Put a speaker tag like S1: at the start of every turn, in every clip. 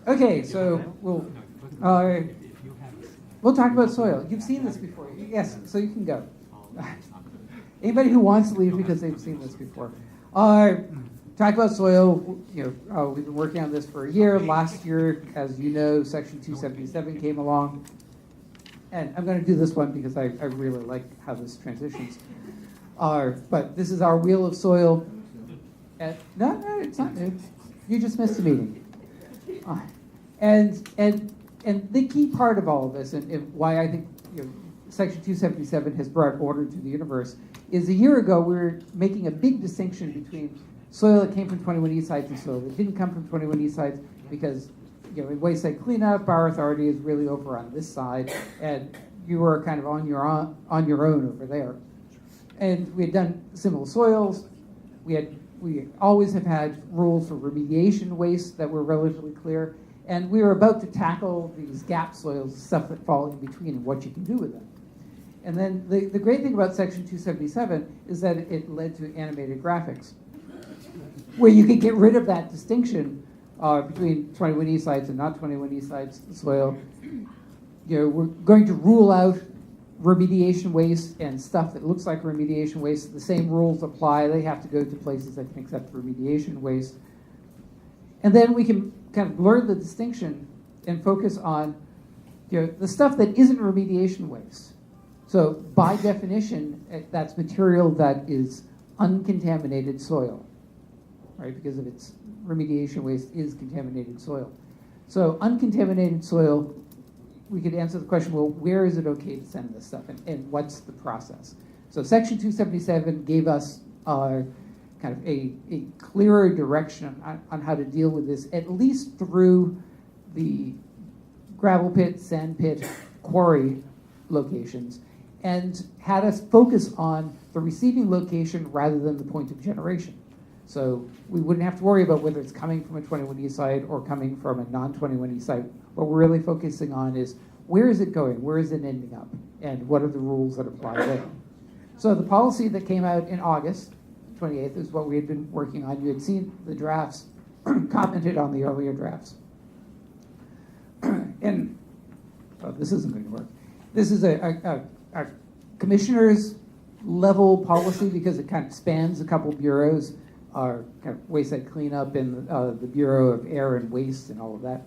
S1: Okay, so we'll talk about soil. You've seen this before. Yes, so you can go. Anybody who wants to leave because they've seen this before. Talk about soil. We've been working on this for a year. Last year, as you know, Section 277 came along. And I'm going to do this one because I really like how this transitions. But this is our wheel of soil. No, it's not new. You just missed a meeting. And the key part of all of this, and why I think Section 277 has brought order to the universe, is a year ago we were making a big distinction between soil that came from 21E sites and soil that didn't come from 21E sites, because in waste site cleanup, our authority is really over on this side, and you are kind of on your own over there. And we had done similar soils. We always have had rules for remediation waste that were relatively clear, and we were about to tackle these gap soils, stuff that fall in between, and what you can do with them. And then the great thing about Section 277 is that it led to animated graphics, where you could get rid of that distinction between 21E sites and not 21E sites soil. We're going to rule out remediation waste and stuff that looks like remediation waste. The same rules apply. They have to go to places that can accept remediation waste. And then we can kind of blur the distinction and focus on the stuff that isn't remediation waste. So by definition, that's material that is uncontaminated soil, right? Because of its remediation waste is contaminated soil. So uncontaminated soil, we could answer the question, well, where is it okay to send this stuff, and what's the process? So Section 277 gave us kind of a clearer direction on how to deal with this, at least through the gravel pit, sand pit, quarry locations, and had us focus on the receiving location rather than the point of generation. So we wouldn't have to worry about whether it's coming from a 21E site or coming from a non-21E site. What we're really focusing on is, where is it going? Where is it ending up? And what are the rules that apply there? So the policy that came out in August 28th is what we had been working on. You had seen the drafts, commented on the earlier drafts. And this isn't going to work. This is a commissioner's level policy because it kind of spans a couple bureaus, kind of waste site cleanup and the Bureau of Air and Waste and all of that.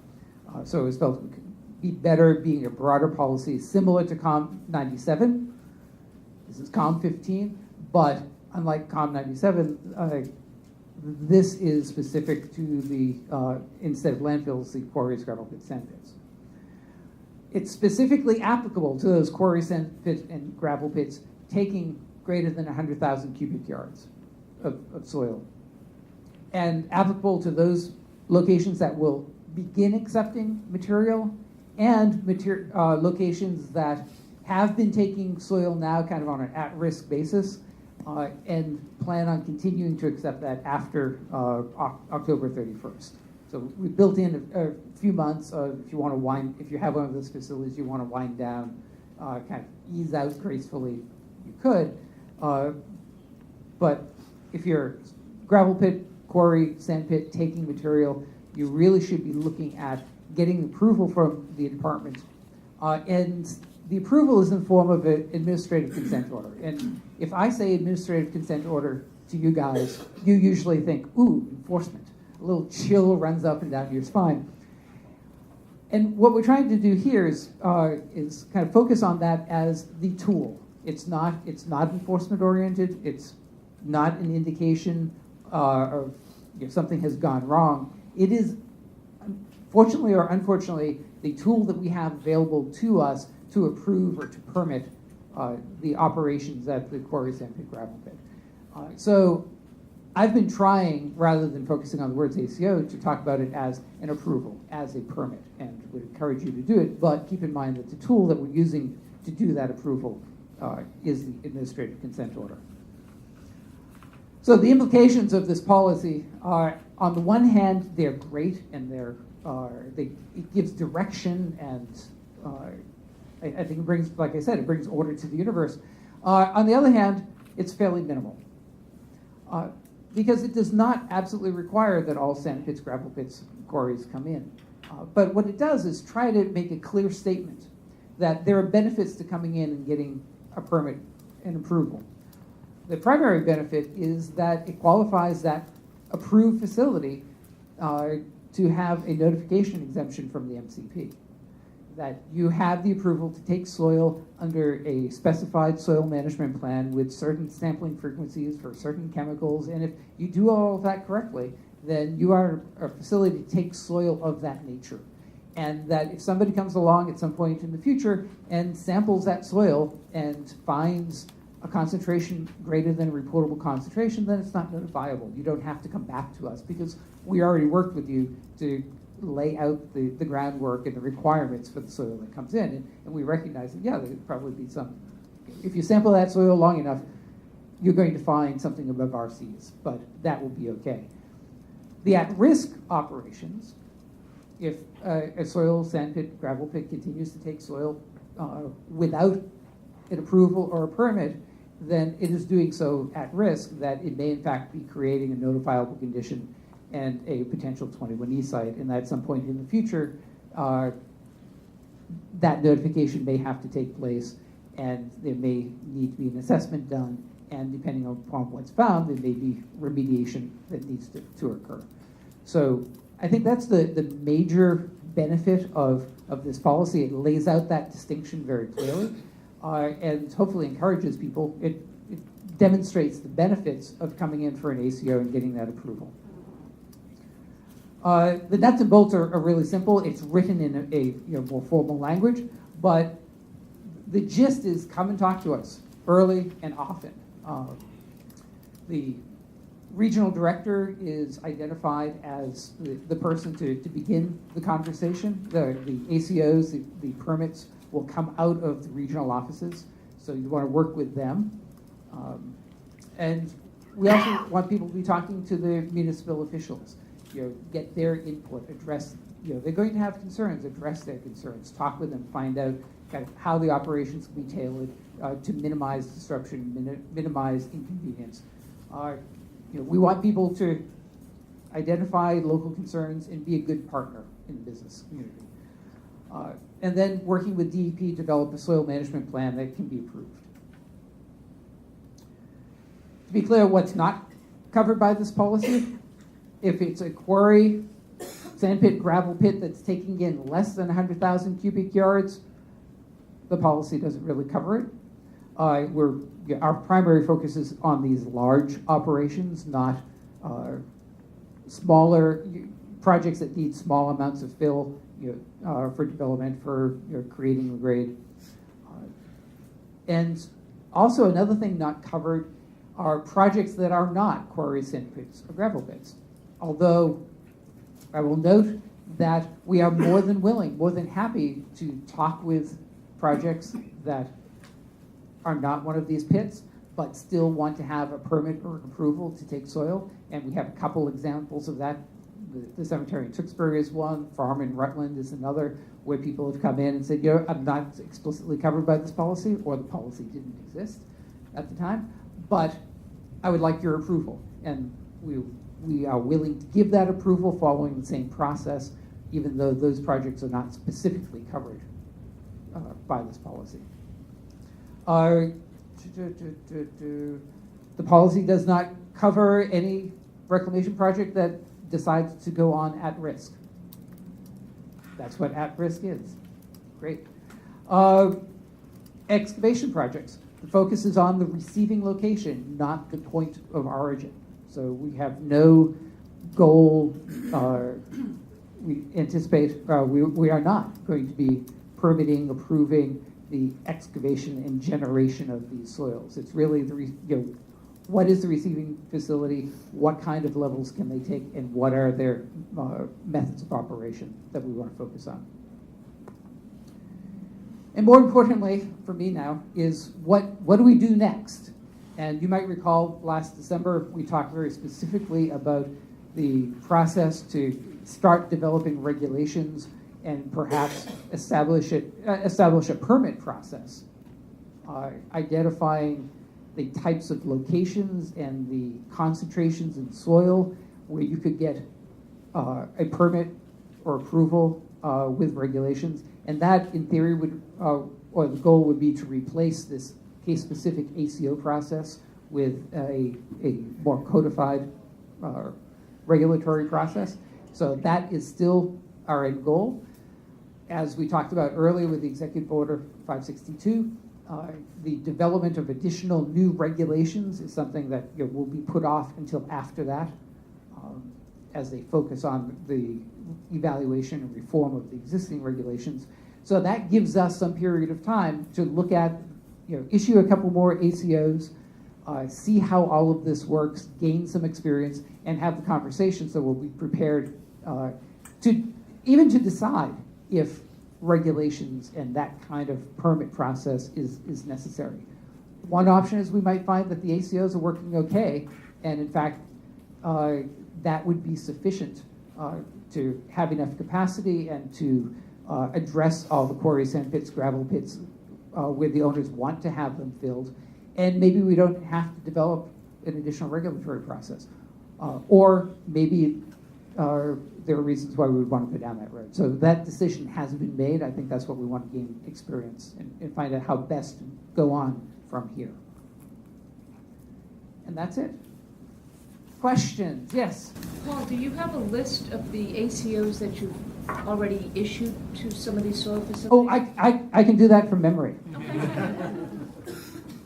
S1: So it was felt it would be better being a broader policy similar to COM 97. This is COM 15, but unlike COM 97, this is specific to the, instead of landfills, the quarries, gravel pits, sand pits. It's specifically applicable to those quarries, sand pits, and gravel pits taking greater than 100,000 cubic yards of soil, and applicable to those locations that will begin accepting material and locations that have been taking soil now kind of on an at-risk basis and plan on continuing to accept that after October 31st. So we built in a few months if you want to if you have one of those facilities you want to wind down, kind of ease out gracefully, you could. But if you're gravel pit, quarry, sand pit taking material, you really should be looking at getting approval from the department. And the approval is in the form of an administrative consent order. And if I say administrative consent order to you guys, you usually think, ooh, enforcement. A little chill runs up and down your spine. And what we're trying to do here is kind of focus on that as the tool. It's not enforcement oriented. It's not an indication of if something has gone wrong. It is, fortunately or unfortunately, the tool that we have available to us to approve or to permit the operations at the quarry, sand pit, gravel pit. So I've been trying, rather than focusing on the words ACO, to talk about it as an approval, as a permit, and would encourage you to do it, but keep in mind that the tool that we're using to do that approval is the administrative consent order. So the implications of this policy are, on the one hand, they're great, and it gives direction, and I think it brings, like I said, it brings order to the universe. On the other hand, it's fairly minimal. Because it does not absolutely require that all sand pits, gravel pits, quarries come in. But what it does is try to make a clear statement that there are benefits to coming in and getting a permit and approval. The primary benefit is that it qualifies that approved facility to have a notification exemption from the MCP. That you have the approval to take soil under a specified soil management plan with certain sampling frequencies for certain chemicals, and if you do all of that correctly, then you are a facility to take soil of that nature. And that if somebody comes along at some point in the future and samples that soil and finds a concentration greater than a reportable concentration, then it's not notifiable. You don't have to come back to us because we already worked with you to lay out the groundwork and the requirements for the soil that comes in. And we recognize that, yeah, there could probably be some. If you sample that soil long enough, you're going to find something above RCs, but that will be okay. The at-risk operations, if a soil sand pit, gravel pit continues to take soil without an approval or a permit, then it is doing so at risk that it may in fact be creating a notifiable condition and a potential 21E site, and that at some point in the future, that notification may have to take place, and there may need to be an assessment done, and depending upon what's found, there may be remediation that needs to occur. So I think that's the major benefit of this policy. It lays out that distinction very clearly, and hopefully encourages people. It demonstrates the benefits of coming in for an ACO and getting that approval. The nuts and bolts are really simple. It's written in a more formal language, but the gist is come and talk to us early and often. The regional director is identified as the person to begin the conversation. The ACOs, the permits will come out of the regional offices, so you want to work with them. And we also want people to be talking to the municipal officials. Get their input, address, they're going to have concerns, address their concerns, talk with them, find out kind of how the operations can be tailored to minimize disruption, minimize inconvenience. We want people to identify local concerns and be a good partner in the business community. And then working with DEP, develop a soil management plan that can be approved. To be clear, what's not covered by this policy, if it's a quarry, sand pit, gravel pit that's taking in less than 100,000 cubic yards, the policy doesn't really cover it. Our primary focus is on these large operations, not smaller projects that need small amounts of fill for development, for creating the grade. And also another thing not covered are projects that are not quarry, sand pits, or gravel pits. Although I will note that we are more than willing, more than happy to talk with projects that are not one of these pits, but still want to have a permit or approval to take soil. And we have a couple examples of that. The cemetery in Tewksbury is one, farm in Rutland is another, where people have come in and said, I'm not explicitly covered by this policy, or the policy didn't exist at the time, but I would like your approval. And we are willing to give that approval following the same process, even though those projects are not specifically covered by this policy. The policy does not cover any reclamation project that decides to go on at risk. That's what at risk is. Great. Excavation projects. The focus is on the receiving location, not the point of origin. So we have no goal. We anticipate we are not going to be permitting, approving the excavation and generation of these soils. It's really what is the receiving facility, what kind of levels can they take, and what are their methods of operation that we want to focus on. And more importantly, for me now, is what do we do next? And you might recall last December, we talked very specifically about the process to start developing regulations and perhaps establish a permit process, identifying the types of locations and the concentrations in soil where you could get a permit or approval with regulations, and that, in theory, would or the goal would be to replace this case-specific ACO process with a more codified regulatory process. So that is still our end goal. As we talked about earlier with the Executive Order 562, the development of additional new regulations is something that will be put off until after that, as they focus on the evaluation and reform of the existing regulations. So that gives us some period of time to look at, issue a couple more ACOs, see how all of this works, gain some experience, and have the conversations so we'll be prepared to decide if regulations and that kind of permit process is necessary. One option is we might find that the ACOs are working okay, and in fact, that would be sufficient to have enough capacity and to address all the quarry, sand pits, gravel pits where the owners want to have them filled, and maybe we don't have to develop an additional regulatory process. Or maybe there are reasons why we would want to go down that road. So that decision hasn't been made. I think that's what we want to gain experience and find out how best to go on from here. And that's it. Questions? Yes?
S2: Paul, do you have a list of the ACOs that you've already issued to some of these soil facilities?
S1: Oh, I can do that from memory.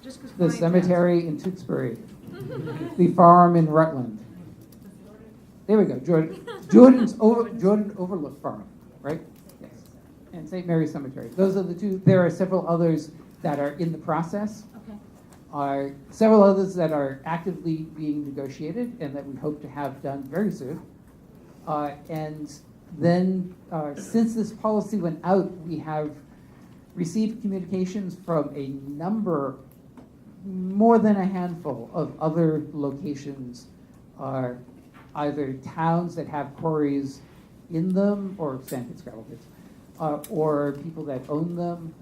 S2: Just 'cause
S1: The
S2: mine
S1: cemetery in Tewksbury, the farm in Rutland. There we go, Jordan Overlook Farm, right? Yes. And St. Mary's Cemetery. Those are the two. There are several others that are in the process.
S2: Okay.
S1: Several others that are actively being negotiated and that we hope to have done very soon. And then, since this policy went out, we have received communications from a number, more than a handful of other locations, either towns that have quarries in them, or sand pits, gravel pits, or people that own them,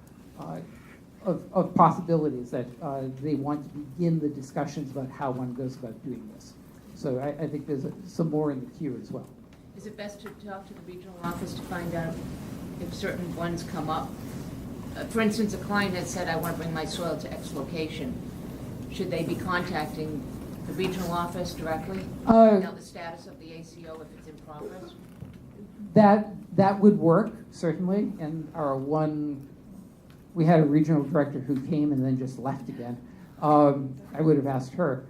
S1: of possibilities that they want to begin the discussions about how one goes about doing this. So I think there's some more in the queue as well.
S2: Is it best to talk to the regional office to find out if certain ones come up? For instance, a client has said, I want to bring my soil to X location. Should they be contacting the regional office directly? Find out the status of the ACO if it's in progress?
S1: That would work, certainly. And we had a regional director who came and then just left again. I would have asked her.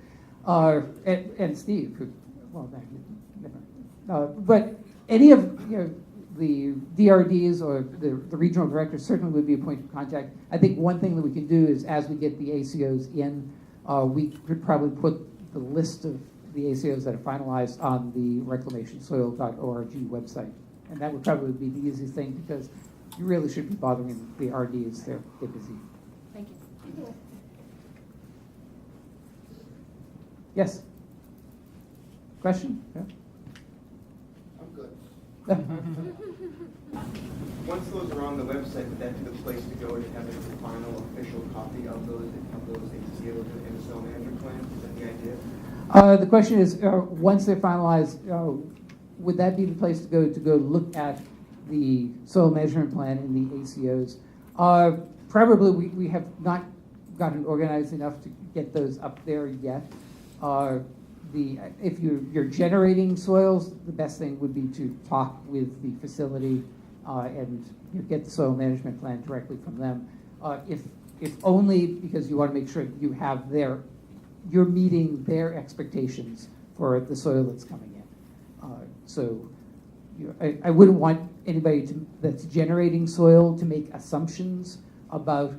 S1: And Steve, who, well, never. But any of the DRDs or the regional directors certainly would be a point of contact. I think one thing that we can do is, as we get the ACOs in, we could probably put the list of the ACOs that are finalized on the reclamationsoil.org website. And that would probably be the easiest thing, because you really shouldn't be bothering the RDs. They're busy.
S2: Thank you.
S1: Yes? Question? Yeah?
S3: I'm good. Once those are on the website, would that be the place to go to have a final official copy of those ACOs in the soil management plan? Is that the idea?
S1: The question is, once they're finalized, would that be the place to go look at the soil measurement plan in the ACOs? Probably we have not gotten organized enough to get those up there yet. If you're generating soils, the best thing would be to talk with the facility and get the soil management plan directly from them. If only because you want to make sure you have you're meeting their expectations for the soil that's coming in. So I wouldn't want anybody that's generating soil to make assumptions about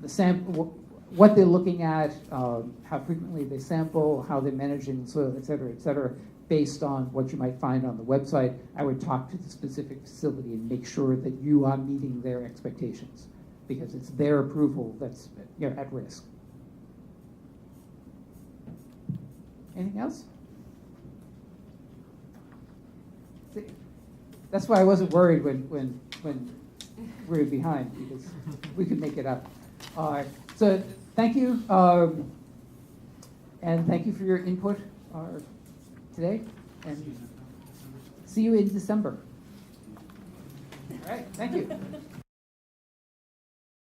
S1: the sample, what they're looking at, how frequently they sample, how they're managing the soil, et cetera, based on what you might find on the website. I would talk to the specific facility and make sure that you are meeting their expectations, because it's their approval that's at risk. Anything else? See, that's why I wasn't worried when we were behind, because we could make it up. So thank you, and thank you for your input today, and see you in December. right, thank you.